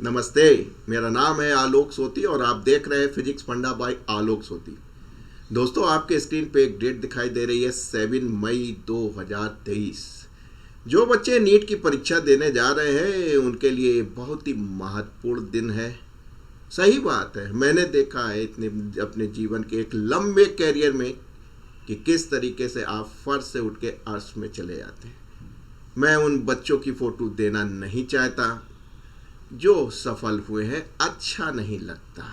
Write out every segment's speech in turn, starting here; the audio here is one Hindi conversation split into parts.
नमस्ते। मेरा नाम है आलोक सोती और आप देख रहे हैं फिजिक्स फंडा बाय आलोक सोती। दोस्तों, आपके स्क्रीन पे एक डेट दिखाई दे रही है 7 मई 2023। जो बच्चे नीट की परीक्षा देने जा रहे हैं उनके लिए बहुत ही महत्वपूर्ण दिन है। सही बात है, मैंने देखा है इतने अपने जीवन के एक लंबे कैरियर में कि किस तरीके से आप फर्श से उठ के अर्श में चले जाते हैं। मैं उन बच्चों की फ़ोटो देना नहीं चाहता जो सफल हुए हैं, अच्छा नहीं लगता।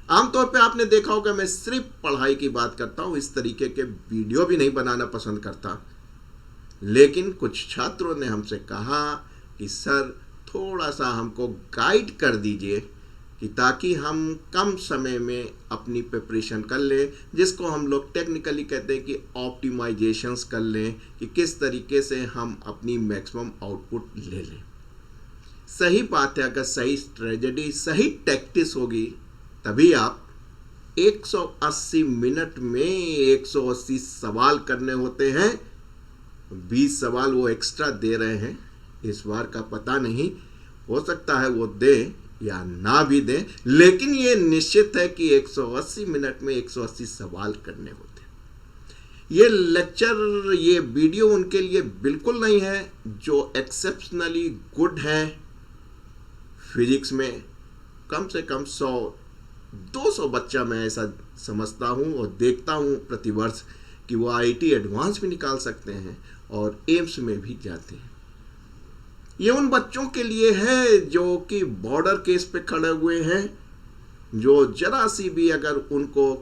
आमतौर पे आपने देखा होगा मैं सिर्फ पढ़ाई की बात करता हूँ, इस तरीके के वीडियो भी नहीं बनाना पसंद करता। लेकिन कुछ छात्रों ने हमसे कहा कि सर थोड़ा सा हमको गाइड कर दीजिए कि ताकि हम कम समय में अपनी प्रिपरेशन कर लें, जिसको हम लोग टेक्निकली कहते हैं कि ऑप्टिमाइजेशंस कर लें, कि किस तरीके से हम अपनी मैक्सिमम आउटपुट ले लें। सही बात है, अगर सही स्ट्रेटजी सही टैक्टिस होगी तभी आप 180 मिनट में 180 सवाल करने होते हैं। 20 सवाल वो एक्स्ट्रा दे रहे हैं, इस बार का पता नहीं, हो सकता है वो दें या ना भी दें, लेकिन ये निश्चित है कि 180 मिनट में 180 सवाल करने होते हैं। ये लेक्चर, ये वीडियो उनके लिए बिल्कुल नहीं है जो एक्सेप्शनली गुड है फिजिक्स में। कम से कम 100-200 बच्चा मैं ऐसा समझता हूँ और देखता हूँ प्रतिवर्ष कि वो IIT एडवांस भी निकाल सकते हैं और एम्स में भी जाते हैं। ये उन बच्चों के लिए है जो कि बॉर्डर केस पे खड़े हुए हैं, जो जरा सी भी अगर उनको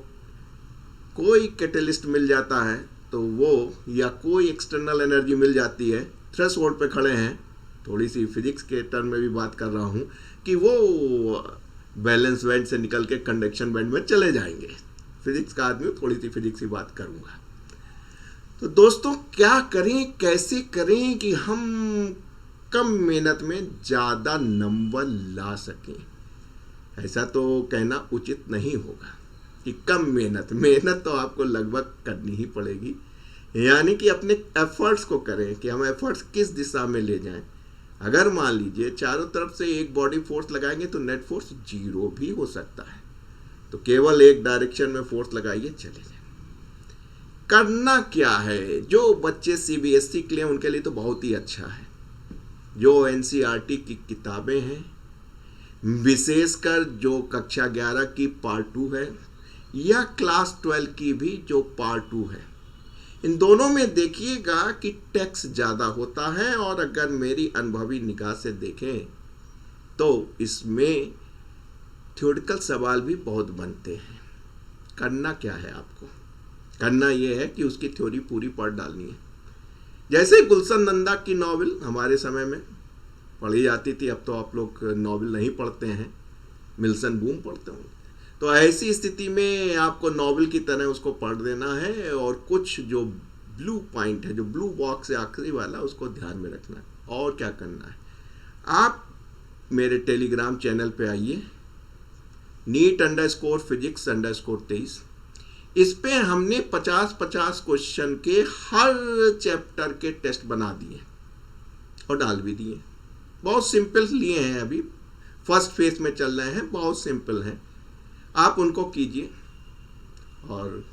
कोई कैटलिस्ट मिल जाता है तो वो, या कोई एक्सटर्नल एनर्जी मिल जाती है, थ्रेशोल्ड पे खड़े हैं। थोड़ी सी फिजिक्स के टर्म में भी बात कर रहा हूँ कि वो बैलेंस बैंड से निकल के कंडक्शन बैंड में चले जाएंगे। फिजिक्स का आदमी, थोड़ी सी फिजिक्स की बात करूँगा। तो दोस्तों, क्या करें, कैसे करें कि हम कम मेहनत में ज़्यादा नंबर ला सकें। ऐसा तो कहना उचित नहीं होगा कि कम मेहनत तो आपको लगभग करनी ही पड़ेगी। यानी कि अपने एफर्ट्स को करें कि हम एफर्ट्स किस दिशा में ले जाएं। अगर मान लीजिए चारों तरफ से एक बॉडी फोर्स लगाएंगे तो नेट फोर्स 0 भी हो सकता है, तो केवल एक डायरेक्शन में फोर्स लगाइए, चले जाए। करना क्या है, जो बच्चे CBSE के लिए उनके लिए तो बहुत ही अच्छा है। जो NCERT की किताबें हैं, विशेषकर जो कक्षा 11 की पार्ट 2 है या क्लास 12 की भी जो पार्ट 2 है, इन दोनों में देखिएगा कि टेक्स्ट ज़्यादा होता है। और अगर मेरी अनुभवी निगाह से देखें तो इसमें थ्योरेटिकल सवाल भी बहुत बनते हैं। करना क्या है, आपको करना यह है कि उसकी थ्योरी पूरी पढ़ डालनी है। जैसे गुलशन नंदा की नॉवेल हमारे समय में पढ़ी जाती थी, अब तो आप लोग नॉवेल नहीं पढ़ते हैं, मिल्सन बूम पढ़ते होंगे। तो ऐसी स्थिति में आपको नॉवेल की तरह उसको पढ़ देना है और कुछ जो ब्लू पॉइंट है, जो ब्लू बॉक्स है आखिरी वाला, उसको ध्यान में रखना है। और क्या करना है, आप मेरे टेलीग्राम चैनल पे आइए, NEET_physics_23। इस पे हमने 50-50 क्वेश्चन के हर चैप्टर के टेस्ट बना दिए और डाल भी दिए। बहुत सिंपल लिए हैं, अभी फर्स्ट फेज में चल रहे हैं, बहुत सिंपल हैं। आप उनको कीजिए और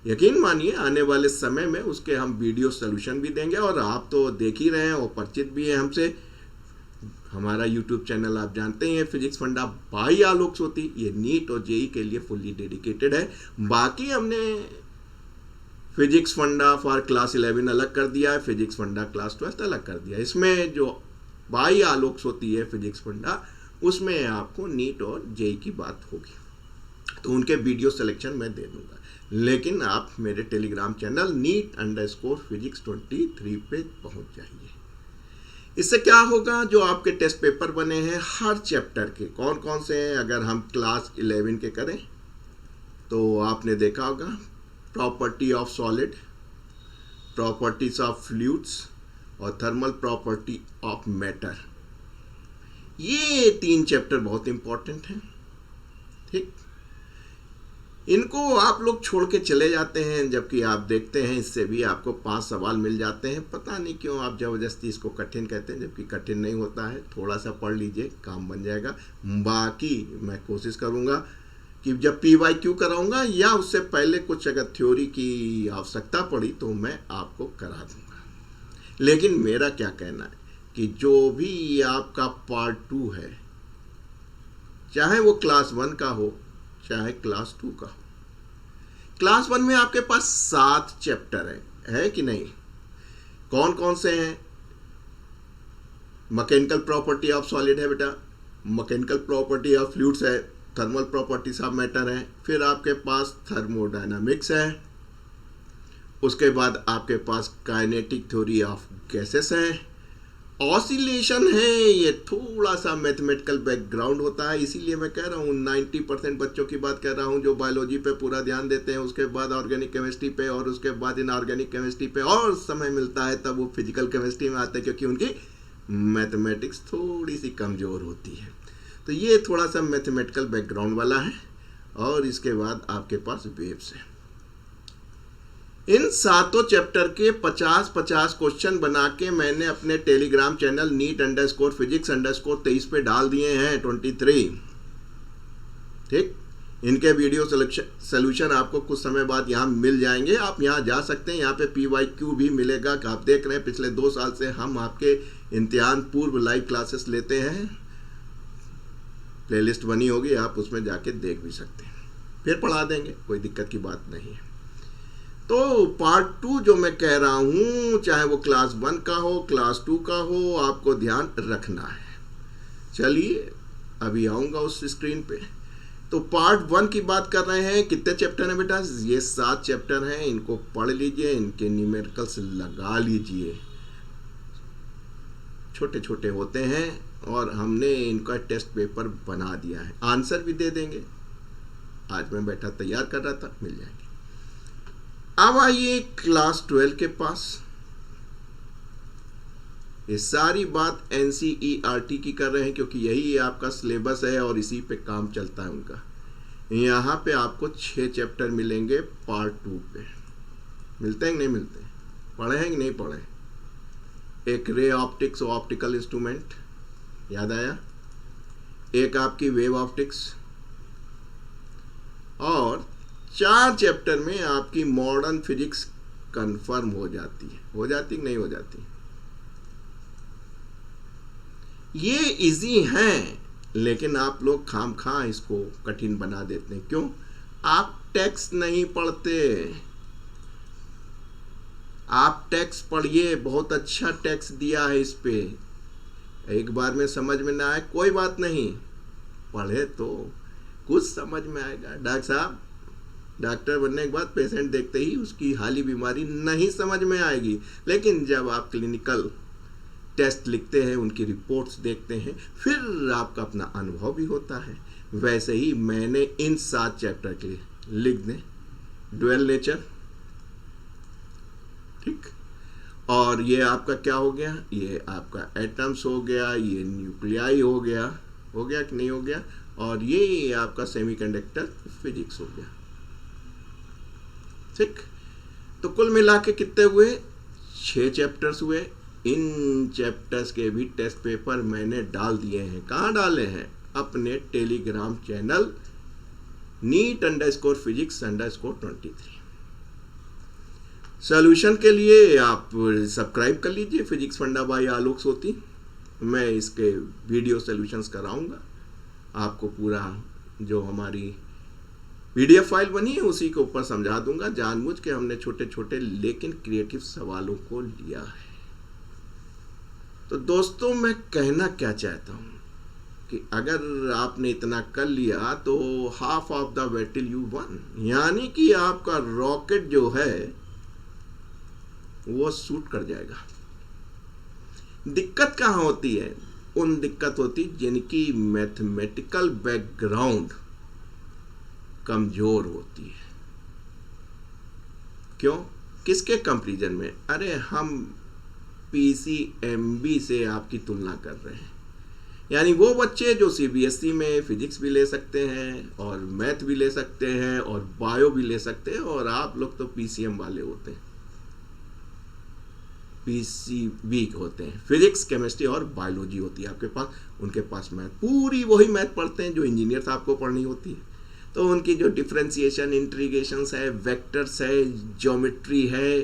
यकीन मानिए आने वाले समय में उसके हम वीडियो सोल्यूशन भी देंगे। और आप तो देख ही रहे हैं और परिचित भी हैं हमसे। हमारा YouTube चैनल आप जानते ही हैं, फिजिक्स फंडा बाय आलोक सोती। ये नीट और JEE के लिए फुल्ली डेडिकेटेड है। बाकी हमने फिजिक्स फंडा फॉर क्लास 11 अलग कर दिया है, फिजिक्स फंडा क्लास 12 अलग कर दिया है। इसमें जो बाय आलोक सोती है फिजिक्स फंडा, उसमें आपको नीट और JEE की बात होगी, तो उनके वीडियो सिलेक्शन मैं दे दूंगा। लेकिन आप मेरे टेलीग्राम चैनल NEET_physics23 पे पहुंच जाइए। इससे क्या होगा, जो आपके टेस्ट पेपर बने हैं हर चैप्टर के, कौन कौन से हैं, अगर हम क्लास 11 के करें तो आपने देखा होगा property of solid, properties of fluids और थर्मल प्रॉपर्टी ऑफ मैटर। ये 3 चैप्टर बहुत इंपॉर्टेंट हैं। ठीक, इनको आप लोग छोड़ के चले जाते हैं, जबकि आप देखते हैं इससे भी आपको 5 सवाल मिल जाते हैं। पता नहीं क्यों आप ज़बरदस्ती इसको कठिन कहते हैं, जबकि कठिन नहीं होता है। थोड़ा सा पढ़ लीजिए, काम बन जाएगा। बाकी मैं कोशिश करूँगा कि जब PYQ कराऊँगा या उससे पहले कुछ अगर थ्योरी की आवश्यकता पड़ी तो मैं आपको करा दूँगा। लेकिन मेरा क्या कहना है कि जो भी आपका पार्ट 2 है, चाहे वो क्लास 1 का हो चाहे क्लास 2 का हो, क्लास 1 में आपके पास 7 चैप्टर है कि नहीं? कौन कौन से हैं? मैकेनिकल प्रॉपर्टी ऑफ सॉलिड है बेटा, मैकेनिकल प्रॉपर्टी ऑफ फ्लूइड्स है, थर्मल प्रॉपर्टीज ऑफ मैटर है, फिर आपके पास थर्मोडायनामिक्स है, उसके बाद आपके पास काइनेटिक थ्योरी ऑफ गैसेस है, ऑसिलेशन है। ये थोड़ा सा मैथमेटिकल बैकग्राउंड होता है, इसीलिए मैं कह रहा हूँ 90% बच्चों की बात कर रहा हूँ जो बायोलॉजी पे पूरा ध्यान देते हैं, उसके बाद ऑर्गेनिक केमिस्ट्री पे, और उसके बाद इनऑर्गेनिक केमिस्ट्री पे, और समय मिलता है तब वो फिजिकल केमिस्ट्री में आते हैं, क्योंकि उनकी मैथमेटिक्स थोड़ी सी कमज़ोर होती है। तो ये थोड़ा सा मैथमेटिकल बैकग्राउंड वाला है। और इसके बाद आपके पास वेव्स है। इन 7 चैप्टर के 50-50 क्वेश्चन बना के मैंने अपने टेलीग्राम चैनल NEET_PHYSICS_23 पे डाल दिए हैं 23। ठीक, इनके वीडियो सोल्यूशन आपको कुछ समय बाद यहाँ मिल जाएंगे। आप यहाँ जा सकते हैं, यहाँ पे PYQ भी मिलेगा। आप देख रहे हैं पिछले 2 साल से हम आपके इम्तिहान पूर्व लाइव क्लासेस लेते हैं। प्लेलिस्ट बनी होगी, आप उसमें जाके देख भी सकते हैं, फिर पढ़ा देंगे, कोई दिक्कत की बात नहीं है। तो पार्ट 2 जो मैं कह रहा हूँ, चाहे वो क्लास 1 का हो क्लास 2 का हो, आपको ध्यान रखना है। चलिए अभी आऊँगा उस स्क्रीन पे। तो पार्ट 1 की बात कर रहे हैं। कितने चैप्टर हैं बेटा? ये 7 चैप्टर हैं। इनको पढ़ लीजिए, इनके न्यूमेरिकल्स लगा लीजिए। छोटे छोटे होते हैं और हमने इनका टेस्ट पेपर बना दिया है, आंसर भी दे देंगे। आज मैं बैठा तैयार कर रहा था, मिल जाएंगे। अब आइए क्लास 12 के पास। ये सारी बात NCERT की कर रहे हैं, क्योंकि यही आपका सिलेबस है और इसी पे काम चलता है उनका। यहाँ पे आपको 6 चैप्टर मिलेंगे पार्ट 2 पे। मिलते हैं कि नहीं मिलते? पढ़े हैं कि नहीं पढ़े? एक रे ऑप्टिक्स और ऑप्टिकल इंस्ट्रूमेंट याद आया, एक आपकी वेव ऑप्टिक्स, और 4 चैप्टर में आपकी मॉडर्न फिजिक्स कंफर्म हो जाती है। हो जाती कि नहीं हो जाती? ये इजी हैं, लेकिन आप लोग खामखा इसको कठिन बना देते हैं। क्यों? आप टेक्स्ट नहीं पढ़ते। आप टेक्स्ट पढ़िए, बहुत अच्छा टेक्स्ट दिया है इस पे। एक बार में समझ में ना आए कोई बात नहीं, पढ़े तो कुछ समझ में आएगा। डॉक्टर साहब, डॉक्टर बनने के बाद पेशेंट देखते ही उसकी हाली बीमारी नहीं समझ में आएगी, लेकिन जब आप क्लिनिकल टेस्ट लिखते हैं, उनकी रिपोर्ट्स देखते हैं, फिर आपका अपना अनुभव भी होता है। वैसे ही मैंने इन 7 चैप्टर के लिए लिख दें ड्यूअल नेचर, ठीक, और ये आपका क्या हो गया? ये आपका एटम्स हो गया, ये न्यूक्लियाई हो गया कि नहीं हो गया, और ये आपका सेमीकंडक्टर फिजिक्स हो गया। ठीक, तो कुल मिला के कितने हुए? 6 चैप्टर्स हुए। इन चैप्टर्स के भी टेस्ट पेपर मैंने डाल दिए हैं। कहाँ डाले हैं? अपने टेलीग्राम चैनल NEET_PHYSICS_23। सॉल्यूशन के लिए आप सब्सक्राइब कर लीजिए फिजिक्स फंडा बाय आलोक सोती। मैं इसके वीडियो सॉल्यूशंस कराऊंगा आपको। पूरा जो हमारी PDF फाइल बनी है उसी के ऊपर समझा दूंगा। जानबूझ के हमने छोटे छोटे लेकिन क्रिएटिव सवालों को लिया है। तो दोस्तों, मैं कहना क्या चाहता हूँ कि अगर आपने इतना कर लिया तो half of the battle you one, यानी कि आपका रॉकेट जो है वो शूट कर जाएगा। दिक्कत कहाँ होती है? उन दिक्कत होती जिनकी मैथमेटिकल बैकग्राउंड कमजोर होती है। क्यों? किसके कंपैरिजन में? अरे हम PCMB से आपकी तुलना कर रहे हैं। यानी वो बच्चे जो सीबीएसई में फिजिक्स भी ले सकते हैं और मैथ भी ले सकते हैं और बायो भी ले सकते हैं, और आप लोग तो पीसीएम वाले होते हैं, पीसीबी होते हैं, फिजिक्स केमिस्ट्री और बायोलॉजी होती है आपके पास, उनके पास मैथ पूरी वही मैथ पढ़ते हैं जो इंजीनियर साहब को पढ़नी होती है। तो उनकी जो डिफरेंशिएशन, इंटीग्रेशंस है, वेक्टर्स है, ज्योमेट्री है,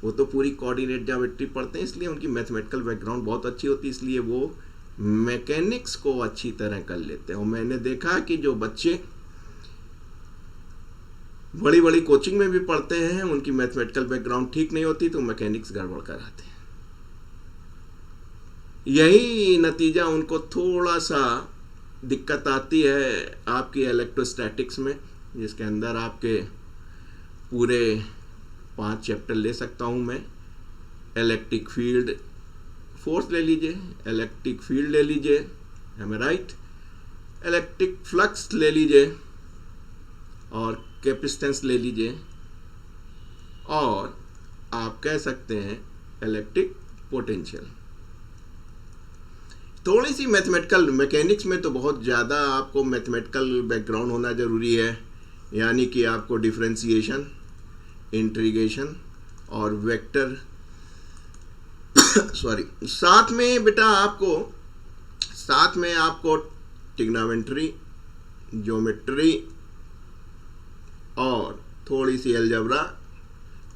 वो तो पूरी कोऑर्डिनेट ज्योमेट्री पढ़ते हैं, इसलिए उनकी मैथमेटिकल बैकग्राउंड बहुत अच्छी होती है, इसलिए वो मैकेनिक्स को अच्छी तरह कर लेते हैं। और मैंने देखा कि जो बच्चे बड़ी बड़ी कोचिंग में भी पढ़ते हैं, उनकी मैथमेटिकल बैकग्राउंड ठीक नहीं होती तो मैकेनिक्स गड़बड़ कराते हैं। यही नतीजा उनको थोड़ा सा दिक्कत आती है आपकी इलेक्ट्रोस्टैटिक्स में, जिसके अंदर आपके पूरे 5 चैप्टर ले सकता हूं मैं। इलेक्ट्रिक फील्ड फोर्स ले लीजिए, इलेक्ट्रिक फील्ड ले लीजिए, M I right, electric flux ले लीजिए और कैपेसिटेंस ले लीजिए, और आप कह सकते हैं इलेक्ट्रिक पोटेंशियल। थोड़ी सी मैथमेटिकल, मैकेनिक्स में तो बहुत ज़्यादा आपको मैथमेटिकल बैकग्राउंड होना ज़रूरी है, यानी कि आपको डिफरेंशिएशन, इंटीग्रेशन और वेक्टर सॉरी, साथ में आपको ट्रिग्नोमेट्री, ज्योमेट्री और थोड़ी सी अलजेब्रा,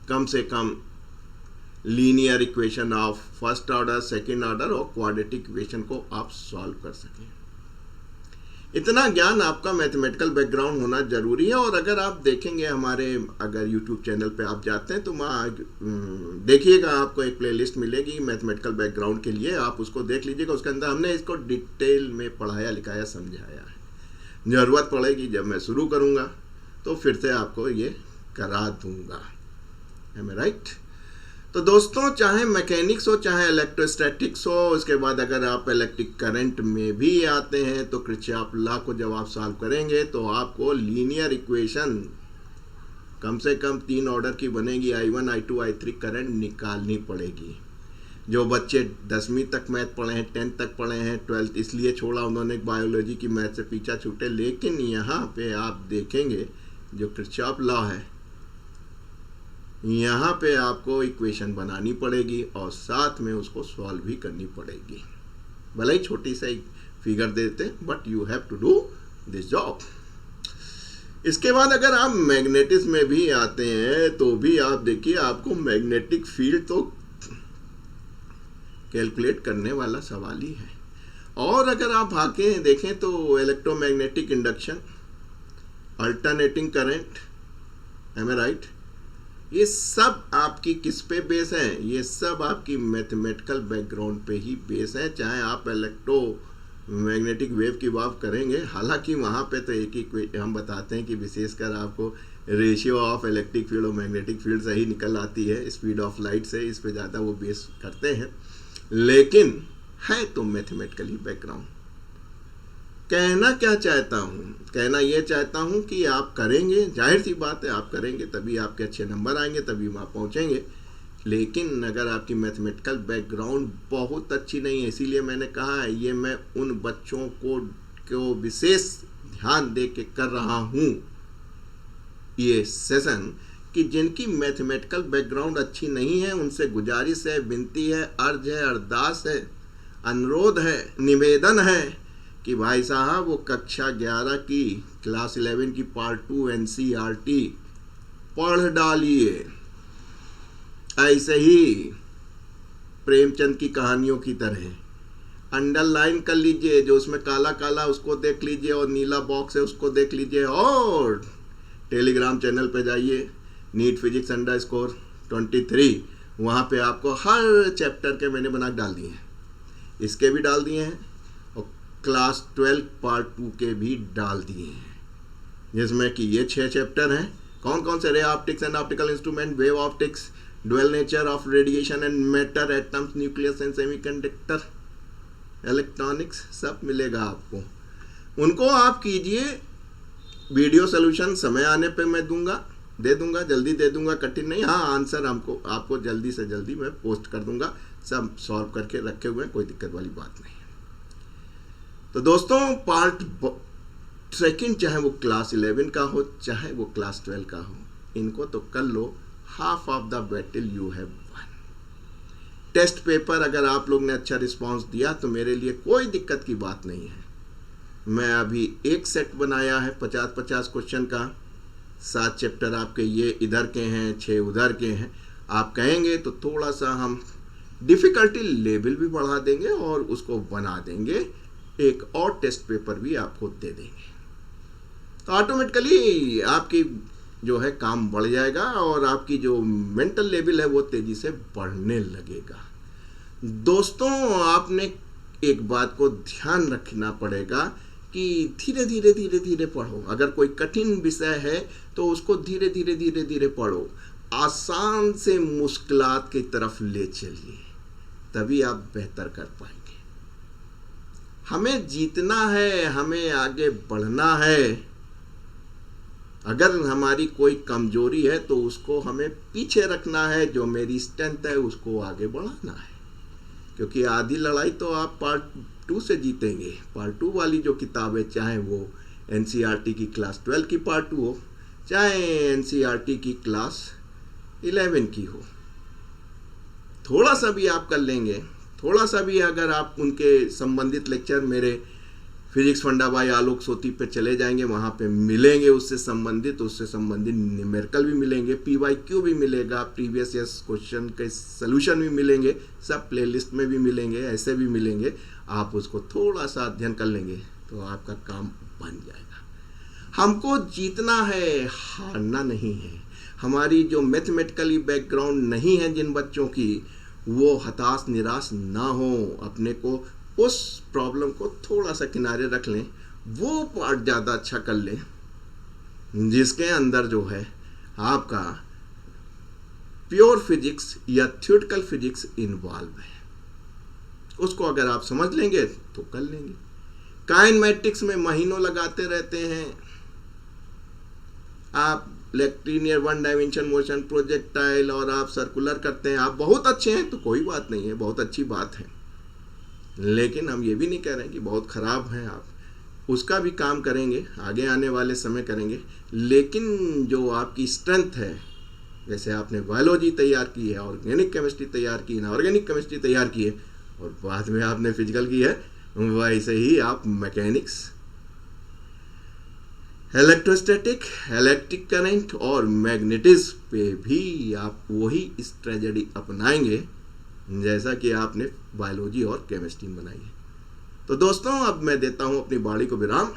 कम से कम linear equation of first order, second order और क्वाड्रेटिक इक्वेशन को आप सॉल्व कर सकें। इतना ज्ञान आपका मैथमेटिकल बैकग्राउंड होना जरूरी है। और अगर आप देखेंगे हमारे, अगर यूट्यूब चैनल पे आप जाते हैं तो देखिएगा, आपको एक प्लेलिस्ट मिलेगी मैथमेटिकल बैकग्राउंड के लिए, आप उसको देख लीजिएगा। उसके अंदर हमने इसको डिटेल में पढ़ाया, लिखाया, समझाया है। ज़रूरत पड़ेगी जब मैं शुरू करूँगा तो फिर से आपको ये करा दूंगा, एम आई राइट। तो दोस्तों, चाहे मैकेनिक्स हो चाहे इलेक्ट्रोस्टैटिक्स हो, उसके बाद अगर आप इलेक्ट्रिक करंट में भी आते हैं तो किरचॉफ लॉ को जब आप सॉल्व करेंगे तो आपको लीनियर इक्वेशन कम से कम 3 ऑर्डर की बनेगी, I1, I2, I3 करंट निकालनी पड़ेगी। जो बच्चे 10वीं तक मैथ पढ़े हैं, 10th तक पढ़े हैं, 12th इसलिए छोड़ा उन्होंने बायोलॉजी की मैथ से पीछा छूटे, लेकिन यहाँ पे आप देखेंगे जो किरचॉफ लॉ है, यहाँ पे आपको इक्वेशन बनानी पड़ेगी और साथ में उसको सॉल्व भी करनी पड़ेगी। भले ही छोटी सी फिगर देते हैं, but you have to do this job. इसके बाद अगर आप मैग्नेटिज्म में भी आते हैं तो भी आप देखिए, आपको मैग्नेटिक फील्ड तो कैलकुलेट करने वाला सवाल ही है। और अगर आप आके देखें तो electromagnetic induction, alternating current, am I right, ये सब आपकी किस पे बेस है? ये सब आपकी मैथमेटिकल बैकग्राउंड पे ही बेस है। चाहे आप इलेक्ट्रोमैग्नेटिक वेव की बात करेंगे, हालांकि वहाँ पे तो एक ही हम बताते हैं कि विशेषकर आपको रेशियो ऑफ इलेक्ट्रिक फील्ड और मैग्नेटिक फील्ड सही निकल आती है स्पीड ऑफ लाइट से, इस पे ज़्यादा वो बेस करते हैं, लेकिन है तो मैथमेटिकली बैकग्राउंड। कहना क्या चाहता हूँ? कहना ये चाहता हूँ कि आप करेंगे, जाहिर सी बात है आप करेंगे तभी आपके अच्छे नंबर आएंगे, तभी वहाँ पहुँचेंगे। लेकिन अगर आपकी मैथमेटिकल बैकग्राउंड बहुत अच्छी नहीं है, इसीलिए मैंने कहा है ये मैं उन बच्चों को विशेष ध्यान दे के कर रहा हूँ ये सेशन, कि जिनकी मैथमेटिकल बैकग्राउंड अच्छी नहीं है उनसे गुजारिश है, विनती है, अर्ज है, अरदास है, अनुरोध है, निवेदन है कि भाई साहब वो कक्षा 11 की, क्लास 11 की पार्ट 2 NCERT पढ़ डालिए, ऐसे ही प्रेमचंद की कहानियों की तरह अंडरलाइन कर लीजिए, जो उसमें काला काला उसको देख लीजिए और नीला बॉक्स है उसको देख लीजिए, और टेलीग्राम चैनल पे जाइए नीट फिजिक्स _23, वहाँ पे आपको हर चैप्टर के मैंने बना डाल दिए हैं, इसके भी डाल दिए हैं और क्लास 12 पार्ट 2 के भी डाल दिए हैं, जिसमें कि ये 6 चैप्टर हैं। कौन कौन से? Ray optics and optical instrument, wave optics, dual nature of radiation and matter, atoms, nucleus and semiconductor, electronics, सब मिलेगा आपको। उनको आप कीजिए, वीडियो सोल्यूशन समय आने पे मैं दे दूंगा, जल्दी दे दूंगा, कठिन नहीं। हाँ, आंसर आपको जल्दी से जल्दी मैं पोस्ट कर दूंगा, सब सॉल्व करके रखे हुए हैं, कोई दिक्कत वाली बात नहीं है। तो दोस्तों पार्ट सेकंड, चाहे वो क्लास 11 का हो चाहे वो क्लास 12 का हो, इनको तो कर लो, half of the battle you have won. Test paper अगर आप लोग ने अच्छा रिस्पांस दिया तो मेरे लिए कोई दिक्कत की बात नहीं है। मैं अभी एक सेट बनाया है 50-50 क्वेश्चन का, 7 चैप्टर आपके ये इधर के हैं, 6 उधर के हैं। आप कहेंगे तो थोड़ा सा हम डिफ़िकल्टी लेवल भी बढ़ा देंगे और उसको बना देंगे, एक और टेस्ट पेपर भी आपको दे देंगे। तो ऑटोमेटिकली आपकी जो है काम बढ़ जाएगा और आपकी जो मेंटल लेवल है वो तेज़ी से बढ़ने लगेगा। दोस्तों आपने एक बात को ध्यान रखना पड़ेगा कि धीरे धीरे धीरे धीरे पढ़ो। अगर कोई कठिन विषय है तो उसको धीरे धीरे धीरे धीरे पढ़ो, आसान से मुश्किलात की तरफ ले चलिए, तभी आप बेहतर कर पाएंगे। हमें जीतना है, हमें आगे बढ़ना है। अगर हमारी कोई कमजोरी है तो उसको हमें पीछे रखना है, जो मेरी स्ट्रेंथ है उसको आगे बढ़ाना है। क्योंकि आधी लड़ाई तो आप पार्ट 2 से जीतेंगे। पार्ट 2 वाली जो किताबें, चाहे वो एनसीईआरटी की क्लास 12 की पार्ट 2 हो, चाहे एनसीईआरटी की क्लास 11 की हो, थोड़ा सा भी आप कर लेंगे, थोड़ा सा भी अगर आप उनके संबंधित लेक्चर मेरे फिजिक्स फंडा बाय आलोक सोती पे चले जाएंगे, वहाँ पे मिलेंगे उससे संबंधित न्यूमेरिकल भी मिलेंगे, PYQ भी मिलेगा, प्रीवियस ईयर क्वेश्चन के सलूशन भी मिलेंगे, सब प्लेलिस्ट में भी मिलेंगे, ऐसे भी मिलेंगे। आप उसको थोड़ा सा अध्ययन कर लेंगे तो आपका काम बन जाएगा। हमको जीतना है, हारना नहीं है। हमारी जो मैथमेटिकली बैकग्राउंड नहीं है जिन बच्चों की, वो हताश निराश ना हो, अपने को उस प्रॉब्लम को थोड़ा सा किनारे रख लें, वो पार्ट ज़्यादा अच्छा कर लें जिसके अंदर जो है आपका प्योर फिजिक्स या थ्योरेटिकल फिजिक्स इन्वॉल्व है। उसको अगर आप समझ लेंगे तो कर लेंगे। काइनेमेटिक्स में महीनों लगाते रहते हैं आप, linear one dimension motion, projectile, और आप सर्कुलर करते हैं। आप बहुत अच्छे हैं तो कोई बात नहीं है, बहुत अच्छी बात है, लेकिन हम ये भी नहीं कह रहे हैं कि बहुत ख़राब हैं आप। उसका भी काम करेंगे, आगे आने वाले समय करेंगे। लेकिन जो आपकी स्ट्रेंथ है, जैसे आपने बायोलॉजी तैयार की है, ऑर्गेनिक केमिस्ट्री तैयार की है, इनऑर्गेनिक केमिस्ट्री तैयार की है, और बाद में आपने फिजिकल की है, वैसे ही आप मैकेनिक्स, इलेक्ट्रोस्टैटिक, इलेक्ट्रिक करंट और मैग्नेटिज्म पे भी आप वही स्ट्रेटजी अपनाएंगे जैसा कि आपने बायोलॉजी और केमिस्ट्री में बनाई है। तो दोस्तों अब मैं देता हूं अपनी बाड़ी को विराम।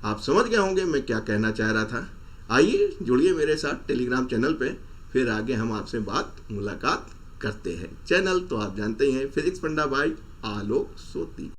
आप समझ गए होंगे मैं क्या कहना चाह रहा था। आइए जुड़िए मेरे साथ टेलीग्राम चैनल पे, फिर आगे हम आपसे मुलाकात करते हैं। चैनल तो आप जानते ही हैं, फिजिक्स फंडा बाय आलोक सोती।